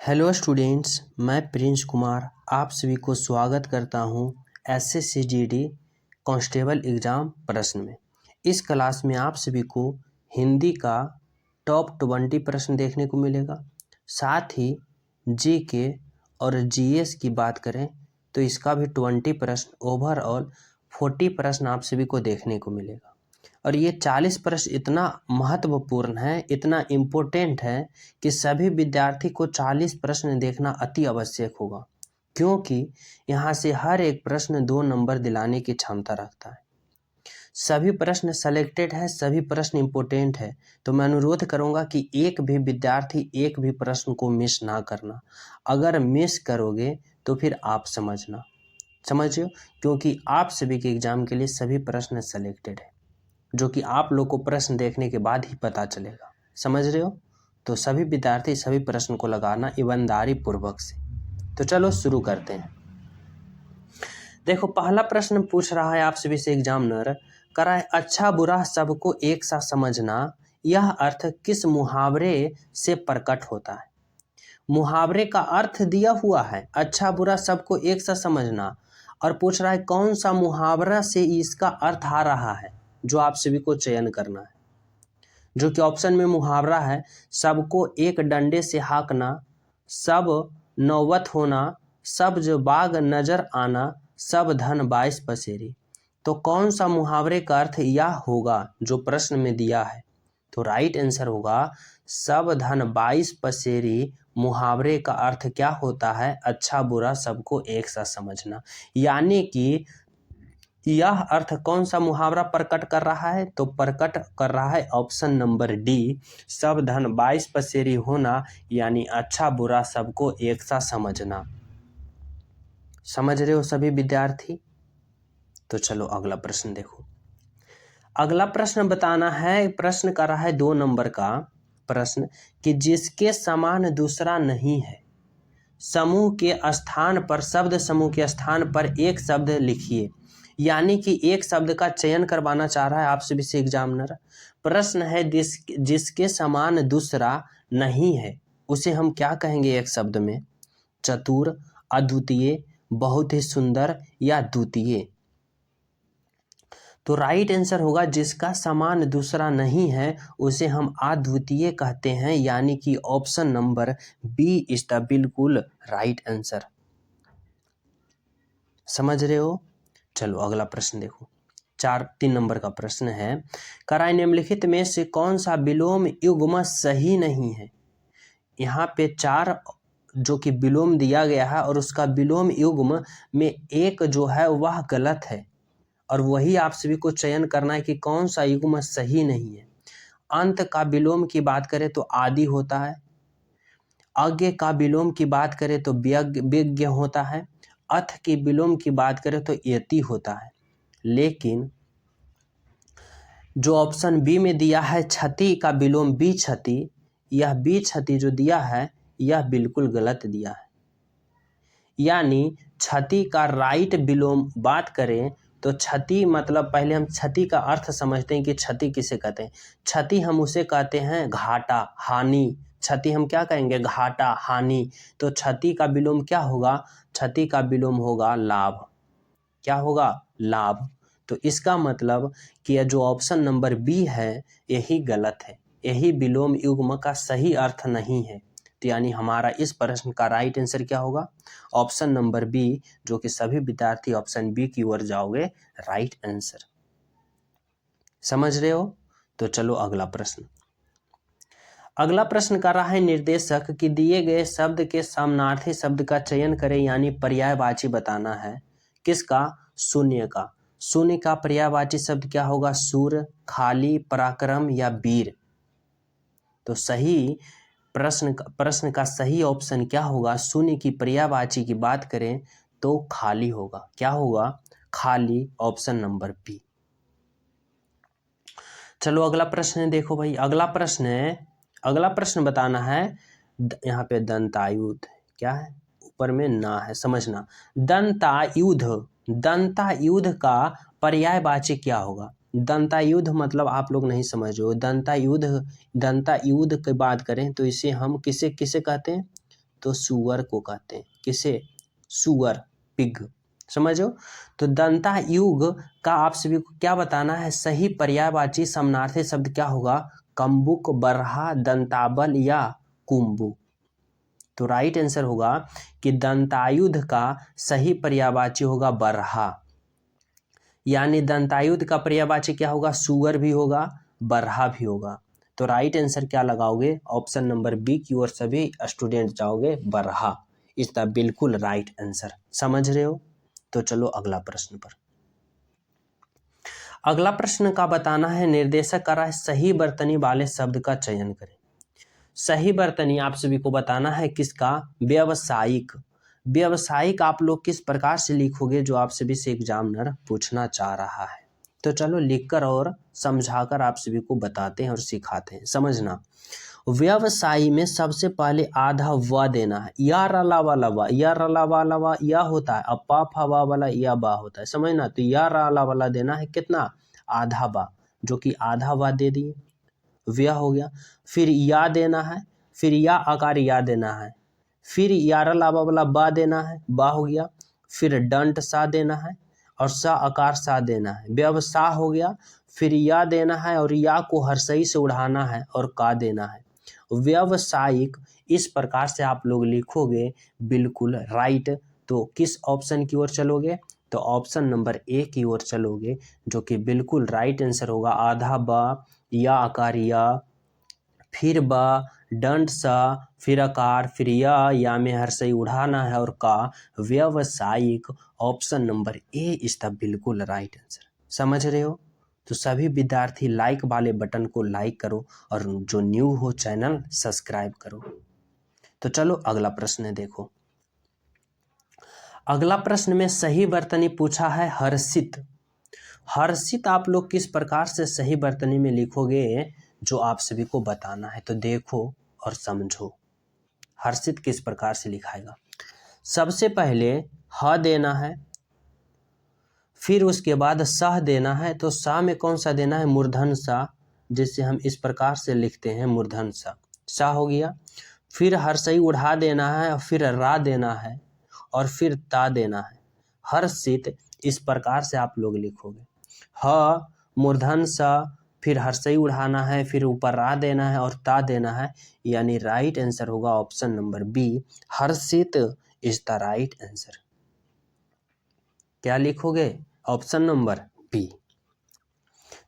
Hello students, मैं Prince Kumar आप सभी को स्वागत करता हूं एसएससी कांस्टेबल एग्ज़ाम प्रश्न में। इस क्लास में आप सभी को हिंदी का टॉप 20 प्रश्न देखने को मिलेगा। साथ ही जीके और जीएस की बात करें तो इसका भी 20 प्रश्न, ओवरऑल 40 प्रश्न आप सभी को देखने को मिलेगा। और ये 40 प्रश्न इतना महत्वपूर्ण है, इतना इम्पोर्टेंट है कि सभी विद्यार्थी को 40 प्रश्न देखना अति आवश्यक होगा, क्योंकि यहाँ से हर एक प्रश्न 2 नंबर दिलाने की क्षमता रखता है। सभी प्रश्न सेलेक्टेड है, सभी प्रश्न इम्पोर्टेंट है, तो मैं अनुरोध करूँगा कि एक भी विद्यार्थी एक भी प्रश्न को मिस ना करना। अगर मिस करोगे तो फिर आप समझिए, क्योंकि आप सभी के एग्जाम के लिए सभी प्रश्न सेलेक्टेड है, जो कि आप लोग को प्रश्न देखने के बाद ही पता चलेगा। समझ रहे हो? तो सभी विद्यार्थी सभी प्रश्न को लगाना ईमानदारी पूर्वक से। तो चलो शुरू करते हैं। देखो, पहला प्रश्न पूछ रहा है आप सभी से एग्जामिनर, करा है अच्छा बुरा सबको एक सा समझना, यह अर्थ किस मुहावरे से प्रकट होता है? मुहावरे का अर्थ दिया हुआ है अच्छा बुरा सबको एक सा समझना, और पूछ रहा है कौन सा मुहावरा से इसका अर्थ आ रहा है, जो आप सभी को चयन करना है। जो कि ऑप्शन में मुहावरा है, सबको एक डंडे से हाँकना, सब नौबत होना, सब जो बाग नजर आना, सब धन 22 पसेरी। तो कौन सा मुहावरे का अर्थ यह होगा जो प्रश्न में दिया है? तो राइट आंसर होगा सब धन 22 पसेरी। मुहावरे का अर्थ क्या होता है? अच्छा बुरा सबको एक सा समझना। यानी कि यह अर्थ कौन सा मुहावरा प्रकट कर रहा है? तो प्रकट कर रहा है ऑप्शन नंबर डी, सब धन 22 पसेरी होना, यानी अच्छा बुरा सबको एक सा समझना। समझ रहे हो सभी विद्यार्थी? तो चलो अगला प्रश्न देखो। अगला प्रश्न बताना है, प्रश्न कर रहा है 2 नंबर का प्रश्न कि जिसके समान दूसरा नहीं है, समूह के स्थान पर, शब्द समूह के स्थान पर एक शब्द लिखिए। यानी कि एक शब्द का चयन करवाना चाह रहा है आप सभी से एग्जामिनर। प्रश्न है जिसके समान दूसरा नहीं है, उसे हम क्या कहेंगे एक शब्द में? चतुर, अद्वितीय, बहुत ही सुंदर या द्वितीय। तो राइट आंसर होगा जिसका समान दूसरा नहीं है उसे हम अद्वितीय कहते हैं, यानी कि option number B is the बिल्कुल राइट आंसर। समझ रहे हो? चलो अगला प्रश्न देखो। 3 नंबर का प्रश्न है, कराए निम्नलिखित में से कौन सा विलोम युग्म सही नहीं है? यहाँ पे 4 जो कि विलोम दिया गया है और उसका विलोम युग्म में एक जो है वह गलत है, और वही आप सभी को चयन करना है कि कौन सा युग्म सही नहीं है। अंत का विलोम की बात करें तो आदि होता है, अज्ञ का विलोम की बात करें तो विज्ञ होता है, अथ की विलोम की बात करें तो यति होता है। लेकिन जो ऑप्शन बी में दिया है क्षति का विलोम बी क्षति, यह बी क्षति जो दिया है यह बिल्कुल गलत दिया है। यानी क्षति का राइट विलोम बात करें तो क्षति मतलब, पहले हम क्षति का अर्थ समझते हैं कि क्षति किसे कहते हैं। क्षति हम उसे कहते हैं घाटा, हानि। क्षति हम क्या कहेंगे? घाटा, हानि। तो क्षति का विलोम क्या होगा? क्षति का विलोम होगा लाभ। क्या होगा? लाभ। तो इसका मतलब कि यह जो ऑप्शन नंबर बी है यही गलत है, यही विलोम युग्म का सही अर्थ नहीं है। तो यानी हमारा इस प्रश्न का राइट आंसर क्या होगा? ऑप्शन नंबर बी, जो कि सभी विद्यार्थी ऑप्शन बी की ओर जाओगे, राइट आंसर। समझ रहे हो? तो चलो अगला प्रश्न। अगला प्रश्न कर रहा है निर्देशक कि दिए गए शब्द के समानार्थी शब्द का चयन करें, यानी पर्यायवाची बताना है। किसका? शून्य का। शून्य का पर्यायवाची शब्द क्या होगा? सूर्य, खाली, पराक्रम या वीर। तो सही प्रश्न का सही ऑप्शन क्या होगा? शून्य की पर्यायवाची की बात करें तो खाली होगा। क्या होगा? खाली, ऑप्शन नंबर बी। चलो अगला प्रश्न देखो भाई। अगला प्रश्न बताना है, यहाँ पे दंतायुध क्या है? ऊपर में ना है, समझना। दंतायुध का पर्यायवाची क्या होगा? दंतायुध मतलब आप लोग नहीं समझ रहे हो। दंतायुध की बात करें तो इसे हम किसे कहते हैं? तो सुअर को कहते हैं। किसे? सुअर, पिग, समझो। तो दंतायुग का आप सभी को क्या बताना है? सही पर्यायवाची समानार्थी शब्द क्या होगा? कम्बुक, बरहा, दंताबल या कुंभु। तो राइट आंसर होगा कि दंतायुध का सही पर्यायवाची होगा बरहा, यानी दंतायुध का पर्यायवाची क्या होगा? सुअर भी होगा, बरहा भी होगा। तो राइट आंसर क्या लगाओगे? ऑप्शन नंबर बी की ओर सभी स्टूडेंट जाओगे, बरहा इज द बिल्कुल राइट आंसर। समझ रहे हो? तो चलो अगला प्रश्न पर। अगला प्रश्न का बताना है, निर्देशक कर रहा है सही वर्तनी वाले शब्द का चयन करें। सही वर्तनी आप सभी को बताना है किसका? व्यावसायिक। व्यावसायिक आप लोग किस प्रकार से लिखोगे जो आप सभी से एग्जामिनर पूछना चाह रहा है। तो चलो लिखकर और समझाकर आप सभी को बताते हैं और सिखाते हैं। समझना, व्यवसायी में सबसे पहले आधा व देना है। या रला वाला व, या रला वाला व या होता है, अब पा फा वा वाला या बा होता है। समझना, तो या रला वाला देना है कितना? आधा बा, जो कि आधा व दे दिए, व्य हो गया। फिर या देना है, फिर या आकार या देना है, फिर यारा लावा वाला बा देना है, बा हो गया। फिर दंट सा देना है और सा आकार सा देना है, व्यवसा हो गया। फिर या देना है और या को हर्षई से उड़ाना है और का देना है, व्यावसायिक। इस प्रकार से आप लोग लिखोगे, बिल्कुल राइट। तो किस ऑप्शन की ओर चलोगे? तो ऑप्शन नंबर ए की ओर चलोगे, जो कि बिल्कुल राइट आंसर होगा। आधा बा, या आकार या, फिर बा, दंड सा, फिर आकार, फिर या में हर्षई उड़ाना है और का, व्यावसायिक। Option number A is the बिल्कुल राइट आंसर। समझ रहे हो? तो सभी विद्यार्थी लाइक वाले बटन को लाइक करो और जो न्यू हो चैनल सब्सक्राइब करो। तो चलो अगला प्रश्न देखो। अगला प्रश्न में सही वर्तनी पूछा है हर्षित। हर्षित आप लोग किस प्रकार से सही वर्तनी में लिखोगे जो आप सभी को बताना है। तो देखो और समझो, हर्षित किस प्रकार से लिखाएगा। सबसे पहले ह देना है, फिर उसके बाद सह देना है। तो सा में कौन सा देना है? मूर्धन सा, जिससे हम इस प्रकार से लिखते हैं मूर्धन सा, सा हो गया। फिर हर्षई उड़ा देना है और फिर रा देना है और फिर ता देना है। हर्षित इस प्रकार से आप लोग लिखोगे, ह मूर्धन सा, फिर हर्षई उड़ाना है, फिर ऊपर रा देना है और ता देना है, यानी राइट आंसर होगा option number B, Harshit is the right answer. क्या लिखोगे? Option number B.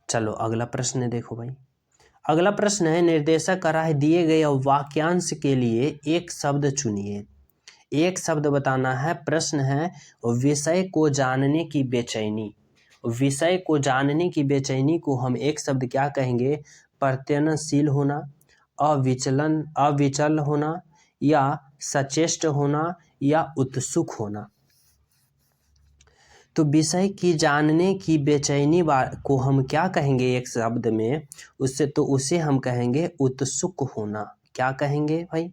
चलो अगला प्रश्न देखो भाई। अगला प्रश्न है, निर्देशक कर रहा है दिए गए वाक्यांश के लिए एक शब्द चुनिए। एक शब्द बताना है। प्रश्न है, विषय को जानने की बेचैनी। विषय को जानने की बेचैनी को हम एक शब्द क्या कहेंगे? प्रत्यनशील होना, अविचल होना, या सचेष्ट होना, या उत्सुक होना। तो विषय की जानने की बेचैनी को हम क्या कहेंगे एक शब्द में? उसे हम कहेंगे उत्सुक होना। क्या कहेंगे भाई?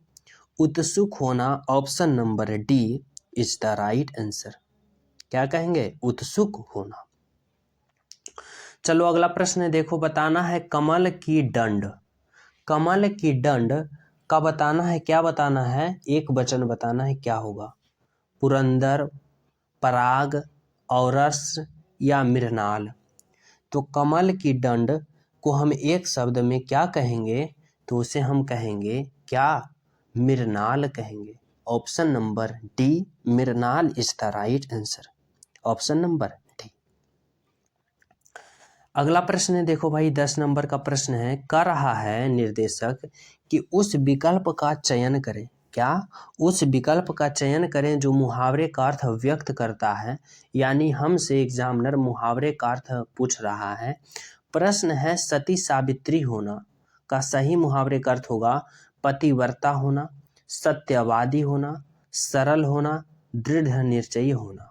उत्सुक होना। Option number D is the right answer. क्या कहेंगे? उत्सुक होना। चलो अगला प्रश्न देखो, बताना है कमल की डंड। कमल की डंड का बताना है, क्या बताना है? एक वचन बताना है, क्या होगा? पुरंदर, पराग, औरस या मृणाल। तो कमल की डंड को हम एक शब्द में क्या कहेंगे? तो उसे हम कहेंगे क्या? मृणाल कहेंगे। Option number D, Mrinal is the right answer. Option number D. अगला प्रश्न देखो भाई, 10 नंबर का प्रश्न है, कर रहा है निर्देशक कि उस विकल्प का चयन करें। क्या? उस विकल्प का चयन करें जो मुहावरे का अर्थ व्यक्त करता है। यानी हमसे एग्जामिनर मुहावरे का अर्थ पूछ रहा है। प्रश्न है, सती सावित्री होना का सही मुहावरे का अर्थ होगा पतिव्रता होना, सत्यवादी होना, सरल होना, दृढ़ निश्चयी होना।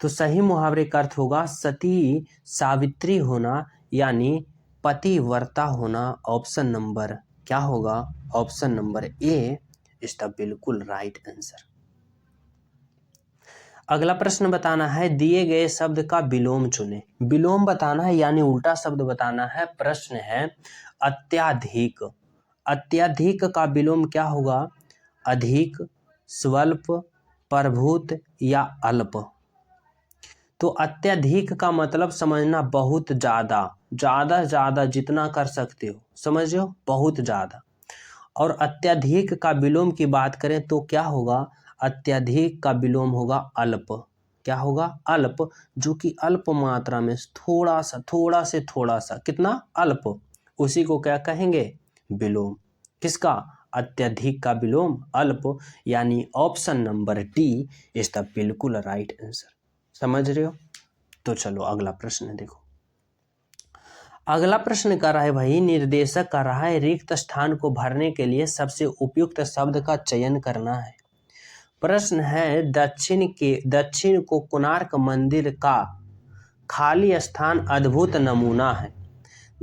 तो सही मुहावरे का अर्थ होगा सती सावित्री होना, यानी पतिव्रता होना। ऑप्शन नंबर क्या होगा? Option number A is the बिल्कुल राइट आंसर। अगला प्रश्न बताना है, दिए गए शब्द का विलोम चुने। विलोम बताना है यानी उल्टा शब्द बताना है। प्रश्न है, अत्याधिक। अत्याधिक का विलोम क्या होगा? अधिक, स्वल्प, प्रभुत या अल्प। तो अत्यधिक का मतलब समझना बहुत ज़्यादा, ज़्यादा ज़्यादा जितना कर सकते हो, समझ रहे हो, बहुत ज़्यादा। और अत्यधिक का विलोम की बात करें तो क्या होगा, अत्यधिक का विलोम होगा अल्प। क्या होगा, अल्प, जो कि अल्प मात्रा में थोड़ा सा, थोड़ा से थोड़ा सा, कितना, अल्प, उसी को क्या कहेंगे, विलोम। किसका, अत्यधिक का विलोम अल्प। यानी option number D is the बिल्कुल राइट आंसर। समझ रहे हो। तो चलो अगला प्रश्न देखो। अगला प्रश्न कर रहा है भाई, निर्देशक कर रहा है रिक्त स्थान को भरने के लिए सबसे उपयुक्त शब्द का चयन करना है। प्रश्न है, दक्षिण को कोणार्क मंदिर का खाली स्थान अद्भुत नमूना है।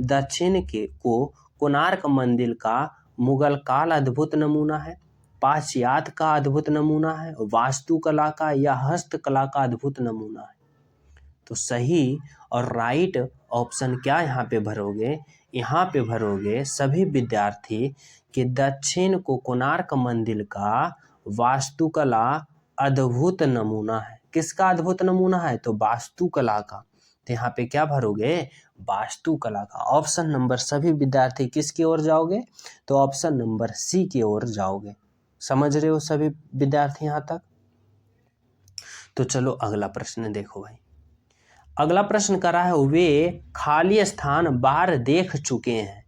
दक्षिण को कोणार्क मंदिर का मुगल काल अद्भुत नमूना है, पाश्चात्य का अद्भुत नमूना है, वास्तुकला का या हस्तकला का अद्भुत नमूना है। तो सही और राइट ऑप्शन क्या यहाँ पे भरोगे, यहाँ पे भरोगे सभी विद्यार्थी कि दक्षिण को कोणार्क मंदिर का वास्तुकला अद्भुत नमूना है। किसका अद्भुत नमूना है, तो वास्तुकला का। तो यहाँ पे क्या भरोगे, वास्तुकला का। ऑप्शन नंबर, सभी विद्यार्थी किसकी ओर जाओगे, तो ऑप्शन नंबर सी की ओर जाओगे। समझ रहे हो सभी विद्यार्थी यहाँ तक। तो चलो अगला प्रश्न देखो भाई। अगला प्रश्न करा है, वे खाली स्थान बार देख चुके हैं।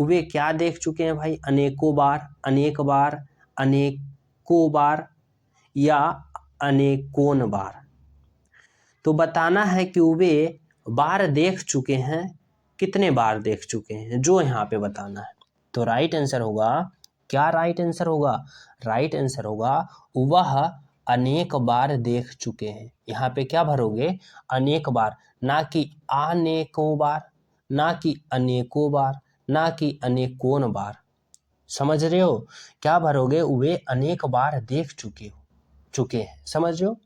वे क्या देख चुके हैं भाई, अनेकों बार, अनेक बार, अनेकों बार या अनेकोन बार। तो बताना है कि वे बार देख चुके हैं, कितने बार देख चुके हैं, जो यहाँ पे बताना है। तो राइट आंसर होगा, क्या राइट आंसर होगा, राइट आंसर होगा वह अनेक बार देख चुके हैं। यहाँ पे क्या भरोगे, अनेक बार, ना कि अनेकों बार, ना कि अनेकों बार, ना कि अनेकोन बार। समझ रहे हो, क्या भरोगे, वे अनेक बार देख चुके हैं। समझ रहे हो।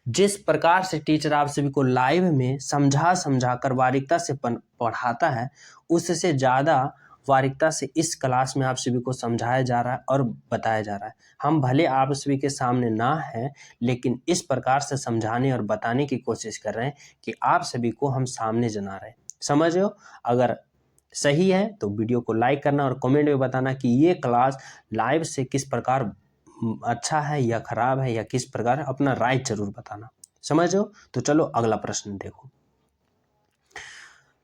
जिस प्रकार से टीचर आप सभी को लाइव में समझा कर बारीकता से पढ़ाता है, उससे ज़्यादा बारीकता से इस क्लास में आप सभी को समझाया जा रहा है और बताया जा रहा है। हम भले आप सभी के सामने ना हैं, लेकिन इस प्रकार से समझाने और बताने की कोशिश कर रहे हैं कि आप सभी को हम सामने जना रहे हैं। समझ रहे हो। अगर सही है तो वीडियो को लाइक करना और कमेंट में बताना कि ये क्लास लाइव से किस प्रकार अच्छा है या खराब है, या किस प्रकार, अपना राय जरूर बताना। समझ रहे हो। तो चलो अगला प्रश्न देखो।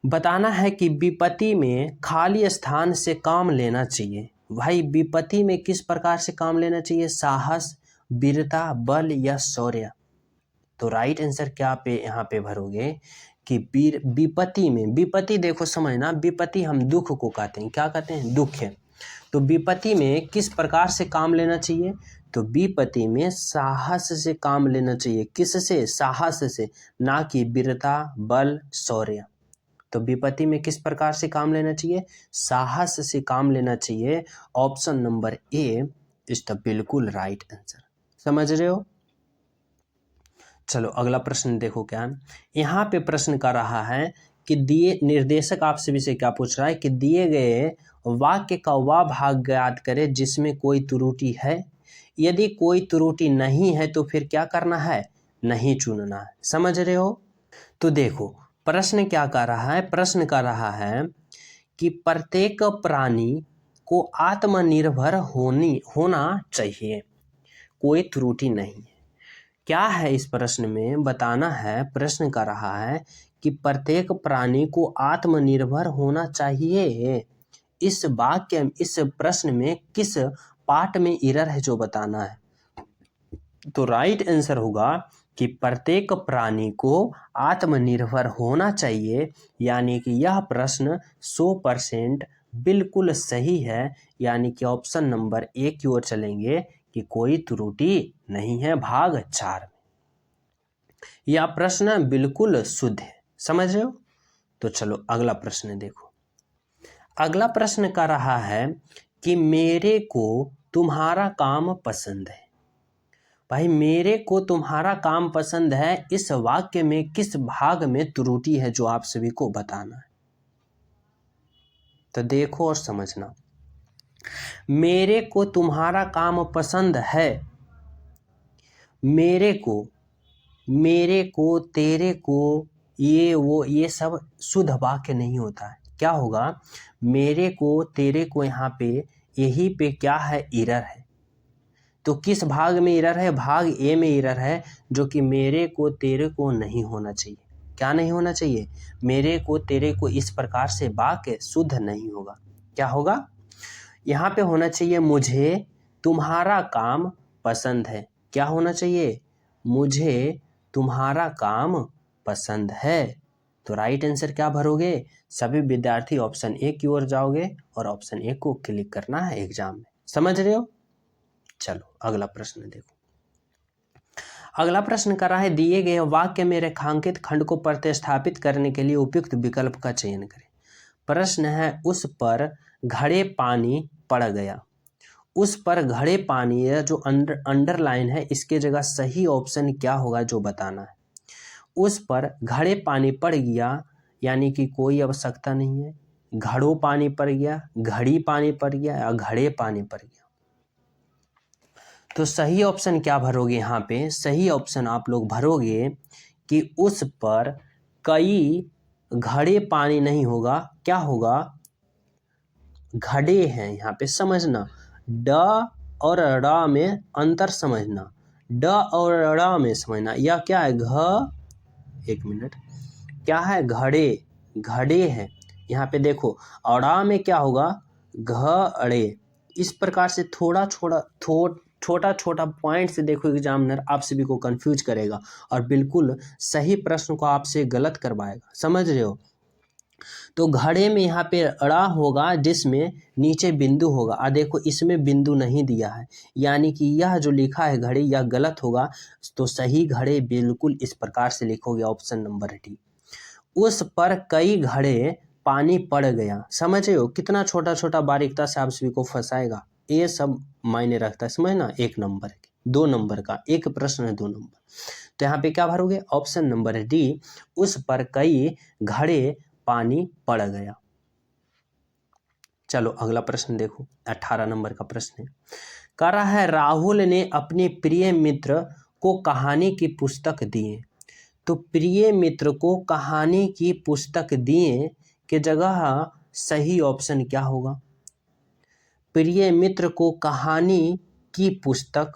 बताना है कि विपत्ति में खाली स्थान से काम लेना चाहिए। भाई विपत्ति में किस प्रकार से काम लेना चाहिए, साहस, वीरता, बल या शौर्य। तो राइट आंसर क्या पे यहाँ पे भरोगे कि विपत्ति में, विपत्ति देखो समझना, विपत्ति हम दुख को कहते हैं। क्या कहते हैं, दुख है। तो विपत्ति में किस प्रकार से काम लेना चाहिए, तो विपत्ति में साहस से काम लेना चाहिए। किससे, साहस से, ना कि वीरता, बल, शौर्य। तो विपत्ति में किस प्रकार से काम लेना चाहिए, साहस से काम लेना चाहिए। Option number A is the बिल्कुल राइट आंसर। समझ रहे हो। चलो अगला प्रश्न देखो। क्या यहाँ पे प्रश्न कर रहा है कि दिए, निर्देशक आप सभी से क्या पूछ रहा है कि दिए गए वाक्य का वह भाग ज्ञात करे जिसमें कोई त्रुटि है। यदि कोई त्रुटि नहीं है तो फिर क्या करना है, नहीं चुनना है। समझ रहे हो। तो देखो प्रश्न क्या कर रहा है, प्रश्न कर रहा है कि प्रत्येक प्राणी को आत्मनिर्भर होना चाहिए, कोई त्रुटि नहीं है। क्या है इस प्रश्न में बताना है। प्रश्न कर रहा है कि प्रत्येक प्राणी को आत्मनिर्भर होना चाहिए। इस वाक्य, इस प्रश्न में किस पार्ट में एरर है जो बताना है। तो राइट आंसर होगा कि प्रत्येक प्राणी को आत्मनिर्भर होना चाहिए। यानी कि यह प्रश्न 100% बिल्कुल सही है। यानी कि ऑप्शन नंबर ए की ओर चलेंगे कि कोई त्रुटि नहीं है भाग 4 में। यह प्रश्न बिल्कुल शुद्ध है। समझ रहे हो। तो चलो अगला प्रश्न देखो। अगला प्रश्न कर रहा है कि मेरे को तुम्हारा काम पसंद है। भाई मेरे को तुम्हारा काम पसंद है, इस वाक्य में किस भाग में त्रुटि है जो आप सभी को बताना है। तो देखो और समझना। मेरे को तुम्हारा काम पसंद है। मेरे को तेरे को, ये वो, ये सब शुद्ध वाक्य नहीं होता है। क्या होगा? मेरे को तेरे को, यहाँ पे यही पे क्या है? एरर है। तो किस भाग में एरर है? भाग ए में एरर है, जो कि मेरे को तेरे को नहीं होना चाहिए। क्या नहीं होना चाहिए? मेरे को तेरे को, इस प्रकार से वाक्य शुद्ध नहीं होगा। क्या होगा? यहाँ पे होना चाहिए मुझे तुम्हारा काम पसंद है। क्या होना चाहिए? मुझे तुम्हारा काम पसंद है। तो राइट आंसर क्या भरोगे? सभी विद्यार्थी ऑप्शन ए की ओर जाओगे और ऑप्शन ए को क्लिक करना है एग्जाम में। समझ रहे हो? चलो अगला प्रश्न देखो। अगला प्रश्न कर रहा है, दिए गए वाक्य में रेखांकित खंड को प्रतिस्थापित करने के लिए उपयुक्त विकल्प का चयन करें। प्रश्न है, उस पर घड़े पानी पड़ गया। उस पर घड़े पानी, यह जो अंडरलाइन है, इसके जगह सही ऑप्शन क्या होगा जो बताना है। उस पर घड़े पानी पड़ गया यानी कि कोई आवश्यकता नहीं है। घड़ों पानी पड़ गया, घड़ी पानी पड़ गया या घड़े पानी पड़ गया। तो सही ऑप्शन क्या भरोगे? यहाँ पे सही ऑप्शन आप लोग भरोगे कि उस पर कई घड़े पानी नहीं होगा। क्या होगा? घड़े हैं। यहाँ पे समझना, ड और ड़ में अंतर समझना। ड और ड़ में समझना। यह क्या है? एक मिनट, क्या है? घड़े, घड़े हैं। यहाँ पे देखो, औड़ा में क्या होगा? घड़े। इस प्रकार से छोटा छोटा पॉइंट से देखो, एग्जामिनर आप सभी को कंफ्यूज करेगा और बिल्कुल सही प्रश्न को आपसे गलत करवाएगा। समझ रहे हो? तो घड़े में यहाँ पे अड़ा होगा, जिसमें नीचे बिंदु होगा। आ देखो, इसमें बिंदु नहीं दिया है, यानी कि यह जो लिखा है घड़े, यह गलत होगा। तो सही घड़े बिल्कुल इस प्रकार से लिखोगे, ऑप्शन नंबर डी। उस पर कई घड़े पानी पड़ गया। समझ रहे हो? कितना छोटा छोटा बारीकता से आप सभी को फंसाएगा। ये सब मायने रखता है, समझना। 1 नंबर, 2 नंबर का एक प्रश्न है, 2 नंबर। तो यहाँ पे क्या भरोगे? ऑप्शन नंबर डी, उस पर कई घड़े पानी पड़ गया। चलो अगला प्रश्न देखो, 18 नंबर का प्रश्न है। कह रहा है, राहुल ने अपने प्रिय मित्र को कहानी की पुस्तक दिए। तो प्रिय मित्र को कहानी की पुस्तक दिए के जगह सही ऑप्शन क्या होगा? प्रिय मित्र को कहानी की पुस्तक,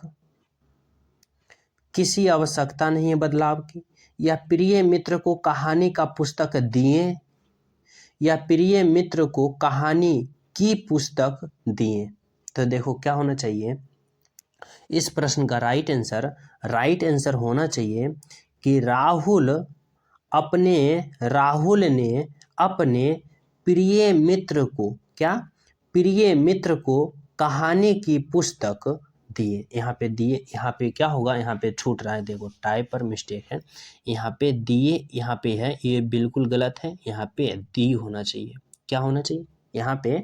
किसी आवश्यकता नहीं है बदलाव की, या प्रिय मित्र को कहानी का पुस्तक दिए, या प्रिय मित्र को कहानी की पुस्तक दिए। तो देखो क्या होना चाहिए इस प्रश्न का राइट आंसर होना चाहिए कि राहुल ने अपने प्रिय मित्र को, क्या? प्रिय मित्र को कहानी की पुस्तक दिए। यहाँ पे दिए, यहाँ पे क्या होगा? यहाँ पे छूट रहा है, देखो टाइप पर मिस्टेक है। यहाँ पे दिए, यहाँ पे है, ये बिल्कुल गलत है। यहाँ पे दी होना चाहिए। क्या होना चाहिए? यहाँ पे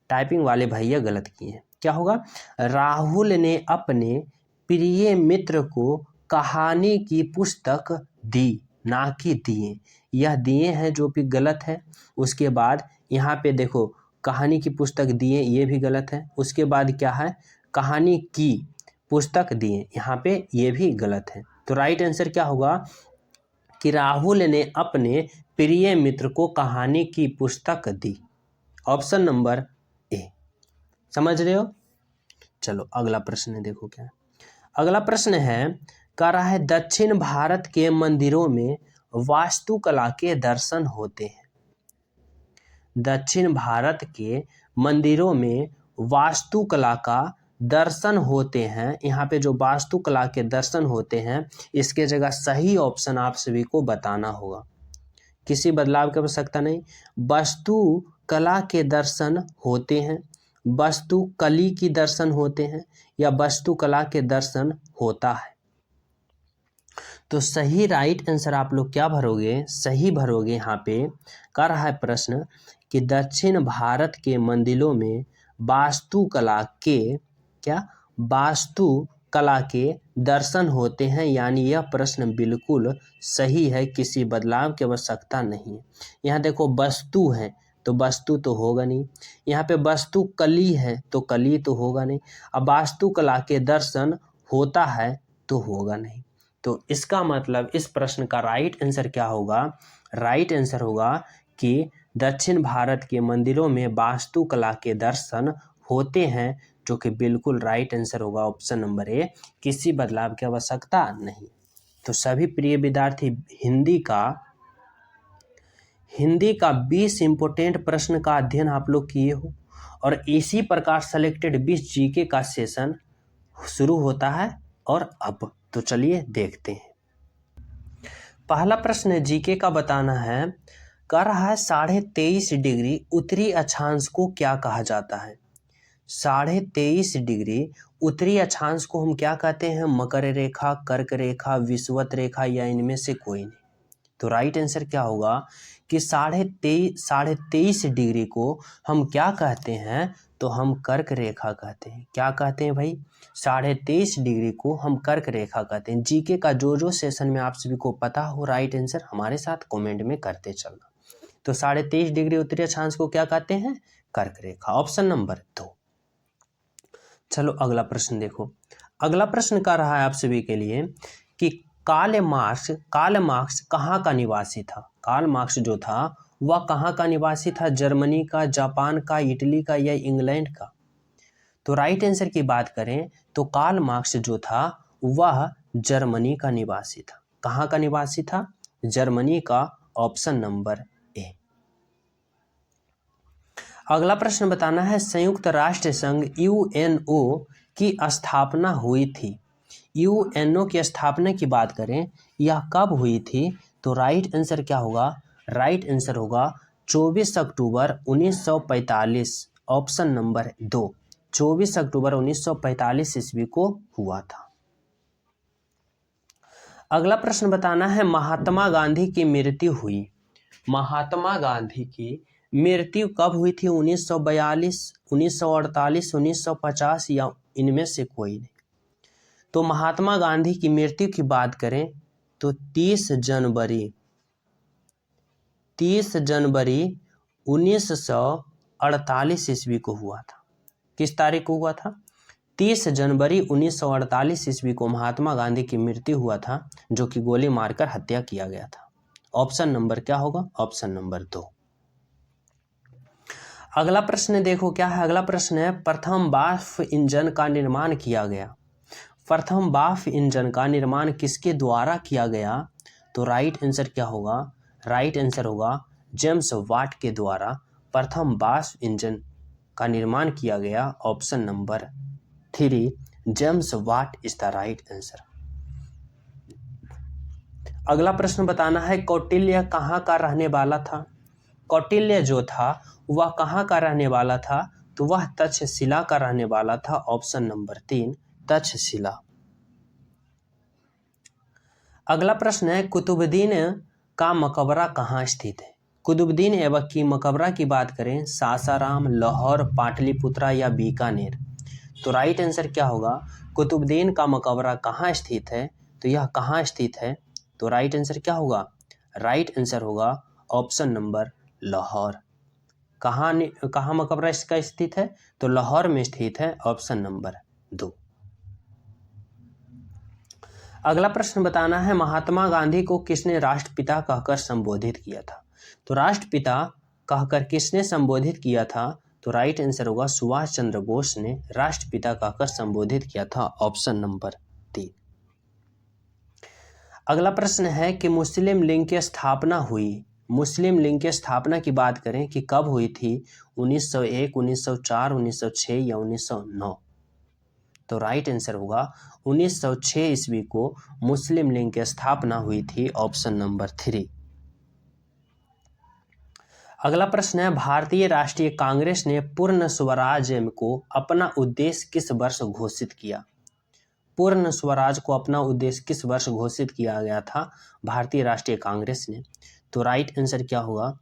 टाइपिंग वाले भैया गलत किए हैं। क्या होगा? राहुल ने अपने प्रिय मित्र को कहानी की पुस्तक दी, ना कि दिए। यह दिए है जो भी गलत है। उसके बाद यहाँ पे देखो, कहानी की पुस्तक दिए, ये भी गलत है। उसके बाद क्या है? कहानी की पुस्तक दिए, यहाँ पे ये भी गलत है। तो राइट आंसर क्या होगा कि राहुल ने अपने प्रिय मित्र को कहानी की पुस्तक दी। Option number A. समझ रहे हो? चलो अगला प्रश्न देखो क्या है। अगला प्रश्न है, कह रहा है, दक्षिण भारत के मंदिरों में वास्तुकला के दर्शन होते हैं। दक्षिण भारत के मंदिरों में वास्तुकला का दर्शन होते हैं। यहाँ पे जो वास्तुकला के दर्शन होते हैं, इसके जगह सही ऑप्शन आप सभी को बताना होगा। किसी बदलाव की आवश्यकता नहीं। वास्तुकला के दर्शन होते हैं, वास्तुकली की दर्शन होते हैं, या वास्तुकला के दर्शन होता है। तो सही राइट आंसर आप लोग क्या भरोगे? सही भरोगे। यहाँ पे कर रहा है प्रश्न कि दक्षिण भारत के मंदिरों में वास्तुकला के, क्या? वास्तुकला के दर्शन होते हैं, यानी यह प्रश्न बिल्कुल सही है, किसी बदलाव की आवश्यकता नहीं है। यहाँ देखो, वस्तु है, तो वस्तु तो होगा नहीं। यहाँ पे वस्तु कली है तो कली तो होगा नहीं। अब वास्तुकला के दर्शन होता है तो होगा नहीं। तो इसका मतलब इस प्रश्न का राइट आंसर क्या होगा? राइट आंसर होगा कि दक्षिण भारत के मंदिरों में वास्तुकला के दर्शन होते हैं, जो कि बिल्कुल राइट आंसर होगा ऑप्शन नंबर ए। किसी बदलाव की आवश्यकता नहीं। तो सभी प्रिय विद्यार्थी हिंदी का 20 इंपोर्टेंट प्रश्न का अध्ययन आप लोग किए हो और इसी प्रकार सेलेक्टेड 20 जीके का सेशन शुरू होता है। और अब तो चलिए देखते हैं। पहला प्रश्न जीके का बताना है, कह रहा है 23.5 डिग्री उत्तरी अक्षांश को क्या कहा जाता है? 23.5 डिग्री उत्तरी अक्षांश को हम क्या कहते हैं? मकर रेखा, कर्क रेखा, विषुवत रेखा या इनमें से कोई नहीं। तो राइट आंसर क्या होगा कि 23.5 डिग्री को हम क्या कहते हैं? तो हम कर्क रेखा कहते हैं। क्या कहते हैं भाई? 23.5 डिग्री को हम कर्क रेखा कहते हैं। जीके का जो सेशन में आप सभी को पता हो राइट आंसर हमारे साथ कमेंट में करते चलना। तो 23.5 डिग्री उत्तरी अक्षांश को क्या कहते हैं? कर्क रेखा। Option number 2। चलो अगला प्रश्न देखो। अगला प्रश्न कर रहा है आप सभी के लिए कि कार्ल मार्क्स कहाँ का निवासी था? कार्ल मार्क्स जो था वह कहाँ का निवासी था? जर्मनी का, जापान का, इटली का या इंग्लैंड का? तो राइट आंसर की बात करें तो कार्ल मार्क्स जो था वह जर्मनी का निवासी था। कहाँ का निवासी था? जर्मनी का। Option number A. अगला प्रश्न बताना है, संयुक्त राष्ट्र संघ यूएनओ की स्थापना हुई थी। यूएनओ की स्थापना की बात करें, यह कब हुई थी? तो राइट आंसर क्या होगा? राइट आंसर होगा 24 अक्टूबर 1945। Option number 2। 24 अक्टूबर 1945 ईस्वी को हुआ था। अगला प्रश्न बताना है, महात्मा गांधी की मृत्यु हुई। महात्मा गांधी की मृत्यु कब हुई थी? 1942, 1948, 1950 या इनमें से कोई नहीं। तो महात्मा गांधी की मृत्यु की बात करें तो 30 जनवरी 1948 ईस्वी को हुआ था। किस तारीख को हुआ था? 30 जनवरी 1948 ईस्वी को महात्मा गांधी की मृत्यु हुआ था, जो कि गोली मारकर हत्या किया गया था। ऑप्शन नंबर क्या होगा? Option number 2। अगला प्रश्न देखो क्या है। अगला प्रश्न है, प्रथम वाष्प इंजन का निर्माण किया गया। प्रथम वाष्प इंजन का निर्माण किसके द्वारा किया गया? तो राइट आंसर क्या होगा? राइट आंसर होगा जेम्स वाट के द्वारा प्रथम वाष्प इंजन का निर्माण किया गया। Option number 3, James what is the right answer. अगला प्रश्न बताना है, कौटिल्य कहाँ का रहने वाला था? कौटिल्य जो था वह कहाँ का रहने वाला था? तो वह तक्षशिला का रहने वाला था। Option number 3, Takshashila. अगला प्रश्न है, कुतुबुद्दीन का मकबरा कहाँ स्थित है? कुतुबुद्दीन ऐबक की मकबरा की बात करें, सासाराम, लाहौर, पाटलिपुत्रा या बीकानेर? तो राइट आंसर क्या होगा? कुतुबुद्दीन का मकबरा कहाँ स्थित है? तो यह कहाँ स्थित है? तो राइट आंसर क्या होगा? राइट आंसर होगा ऑप्शन नंबर लाहौर। कहाँ मकबरा इसका स्थित है? तो लाहौर में स्थित है। Option number 2। अगला प्रश्न बताना है, महात्मा गांधी को किसने राष्ट्रपिता कहकर संबोधित किया था? तो राष्ट्रपिता कहकर किसने संबोधित किया था? तो राइट आंसर होगा सुभाष चंद्र बोस ने राष्ट्रपिता कहकर संबोधित किया था। Option number 3। अगला प्रश्न है कि मुस्लिम लीग की स्थापना हुई। मुस्लिम लीग की स्थापना की बात करें कि कब हुई थी? 1901, 1904, 1906 या 1909? तो राइट आंसर होगा 1906 ईस्वी को मुस्लिम लीग की स्थापना हुई थी। Option number 3। अगला प्रश्न है, भारतीय राष्ट्रीय कांग्रेस ने पूर्ण स्वराज को अपना उद्देश्य किस वर्ष घोषित किया? पूर्ण स्वराज को अपना उद्देश्य किस वर्ष घोषित किया गया था भारतीय राष्ट्रीय कांग्रेस ने? तो राइट आंसर क्या होगा?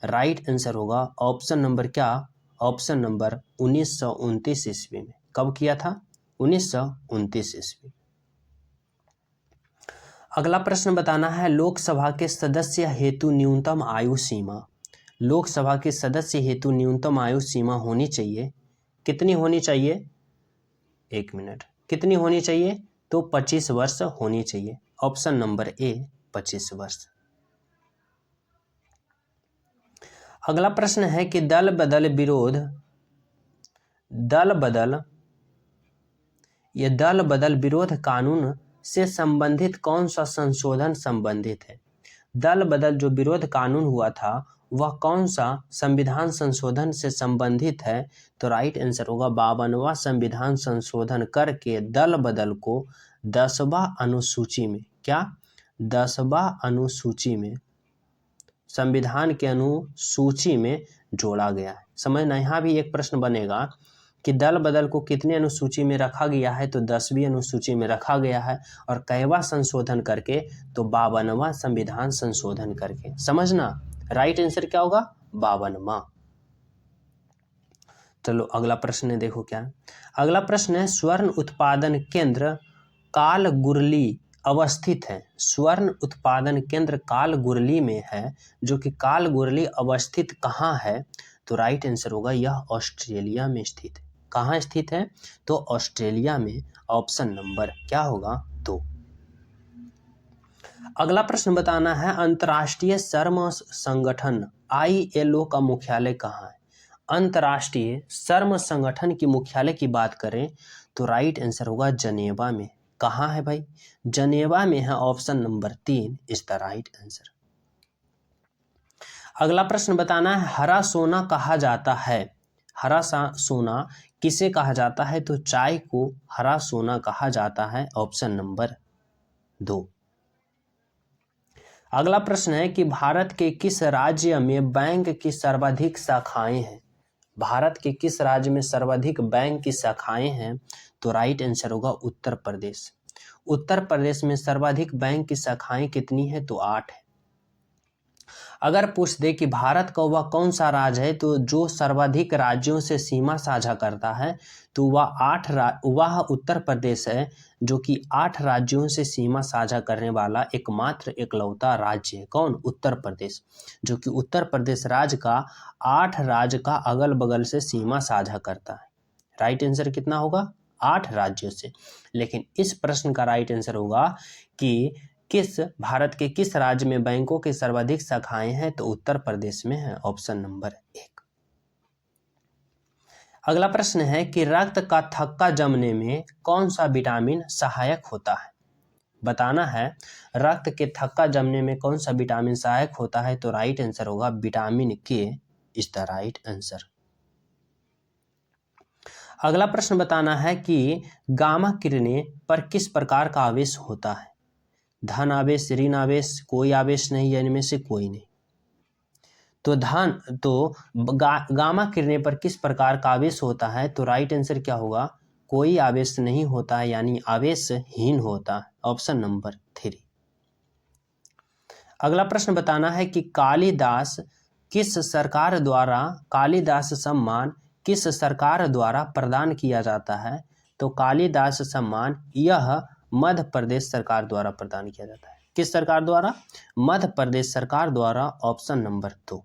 राइट आंसर होगा ऑप्शन नंबर क्या? ऑप्शन नंबर 1929 ईस्वी में। कब किया था? 1929 ईस्वी। अगला प्रश्न बताना है, लोकसभा के सदस्य हेतु न्यूनतम आयु सीमा। लोकसभा के सदस्य हेतु न्यूनतम आयु सीमा होनी चाहिए? कितनी होनी चाहिए? 1 मिनट। कितनी होनी चाहिए? तो 25 वर्ष होनी चाहिए। ऑप्शन नंबर ए 25 वर्ष। अगला प्रश्न है कि दल बदल विरोध कानून से संबंधित कौन सा संशोधन संबंधित है? दल बदल जो विरोध कानून हुआ था वह कौन सा संविधान संशोधन से संबंधित है? तो राइट आंसर होगा 52वां संविधान संशोधन करके दल बदल को 10वां अनुसूची में, क्या 10वां अनुसूची में, संविधान के अनुसूची में जोड़ा गया है। समझना, यहाँ भी एक प्रश्न बनेगा कि दल बदल को कितने अनुसूची में रखा गया है? तो 10वीं अनुसूची में रखा गया है। और कैवा संशोधन करके? तो 52वां संविधान संशोधन करके। समझना, राइट आंसर क्या होगा? 52वां। चलो अगला प्रश्न है, देखो क्या अगला प्रश्न है। स्वर्ण उत्पादन केंद्र कालगुरली अवस्थित है। स्वर्ण उत्पादन केंद्र कालगुरली में है, जो कि कालगुरली अवस्थित कहाँ है? तो राइट आंसर होगा यह ऑस्ट्रेलिया में स्थित है। कहाँ स्थित है? तो ऑस्ट्रेलिया में। ऑप्शन नंबर क्या होगा? 2। अगला प्रश्न बताना है, अंतर्राष्ट्रीय श्रम संगठन ILO का मुख्यालय कहाँ है? अंतर्राष्ट्रीय श्रम संगठन की मुख्यालय की बात करें तो राइट आंसर होगा जनेवा में। कहाँ है भाई? जनेवा में है। Option number 3 is the right answer. अगला प्रश्न बताना है, हरा सोना कहा जाता है। हरा सोना किसे कहा जाता है? तो चाय को हरा सोना कहा जाता है। Option number 2। अगला प्रश्न है कि भारत के किस राज्य में बैंक की सर्वाधिक शाखाएं हैं? भारत के किस राज्य में सर्वाधिक बैंक की शाखाएं हैं? तो राइट आंसर होगा उत्तर प्रदेश। उत्तर प्रदेश में सर्वाधिक बैंक की शाखाएं कितनी है? तो 8 है। अगर पूछ दे कि भारत का वह कौन सा राज्य है तो जो सर्वाधिक राज्यों से सीमा साझा करता है, तो वह उत्तर प्रदेश है, जो कि 8 राज्यों से सीमा साझा करने वाला एकमात्र इकलौता राज्य है। कौन? उत्तर प्रदेश, जो कि उत्तर प्रदेश राज्य का 8 राज्य का अगल बगल से सीमा साझा करता है। राइट आंसर कितना होगा? 8 राज्यों से। लेकिन इस प्रश्न का राइट आंसर होगा कि भारत के किस राज्य में बैंकों की सर्वाधिक शाखाएं हैं? तो उत्तर प्रदेश में है। Option number 1। अगला प्रश्न है कि रक्त का थक्का जमने में कौन सा विटामिन सहायक होता है? बताना है, रक्त के थक्का जमने में कौन सा विटामिन सहायक होता है? तो राइट आंसर होगा विटामिन के इज द राइट आंसर। अगला प्रश्न बताना है कि गामा किरणें पर किस प्रकार का आवेश होता है? धन आवेश, ऋण आवेश, कोई आवेश नहीं, या इनमें से कोई नहीं। तो गामा किरणें पर किस प्रकार का आवेश होता है? तो राइट आंसर क्या होगा? कोई आवेश नहीं होता है, यानी आवेशहीन होता है। Option number 3। अगला प्रश्न बताना है कि कालिदास सम्मान किस सरकार द्वारा प्रदान किया जाता है? तो कालिदास सम्मान यह मध्य प्रदेश सरकार द्वारा प्रदान किया जाता है। किस सरकार द्वारा? मध्य प्रदेश सरकार द्वारा। Option number 2।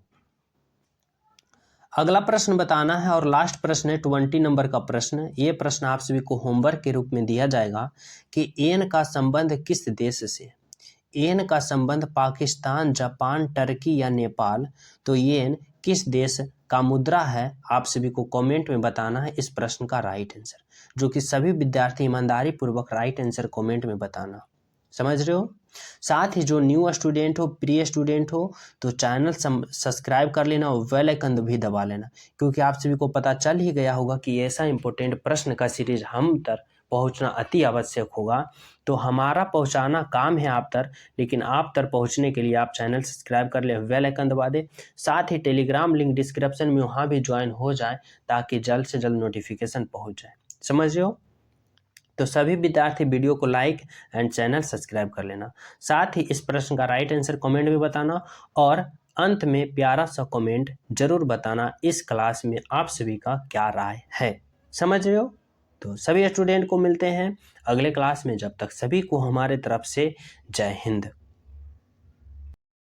अगला प्रश्न बताना है और लास्ट प्रश्न है 20 नंबर का प्रश्न। ये प्रश्न आप सभी को होमवर्क के रूप में दिया जाएगा कि एन का संबंध किस देश से? एन का संबंध पाकिस्तान, जापान, टर्की या नेपाल। तो येन किस देश का मुद्रा है? आप सभी को कमेंट में बताना है इस प्रश्न का राइट आंसर, जो कि सभी विद्यार्थी ईमानदारी पूर्वक राइट आंसर कमेंट में बताना। समझ रहे हो? साथ ही जो न्यू स्टूडेंट हो, प्री स्टूडेंट हो, तो चैनल सब्सक्राइब कर लेना और बेल आइकन भी दबा लेना, क्योंकि आप सभी को पता चल ही गया होगा कि ऐसा इंपॉर्टेंट प्रश्न का सीरीज हम तक पहुंचना अति आवश्यक होगा। तो हमारा पहुंचाना काम है आप तक, लेकिन आप तक पहुंचने के लिए आप चैनल सब्सक्राइब कर ले, बेल आइकन दबा दे। साथ ही टेलीग्राम लिंक डिस्क्रिप्शन में, वहाँ भी ज्वाइन हो जाए ताकि जल्द से जल्द नोटिफिकेशन पहुँच जाए। समझ रहे हो? तो सभी विद्यार्थी वीडियो को लाइक एंड चैनल सब्सक्राइब कर लेना। साथ ही इस प्रश्न का राइट आंसर कमेंट में बताना और अंत में प्यारा सा कमेंट जरूर बताना इस क्लास में आप सभी का क्या राय है। समझ रहे हो? तो सभी स्टूडेंट को मिलते हैं अगले क्लास में। जब तक सभी को हमारे तरफ से जय हिंद।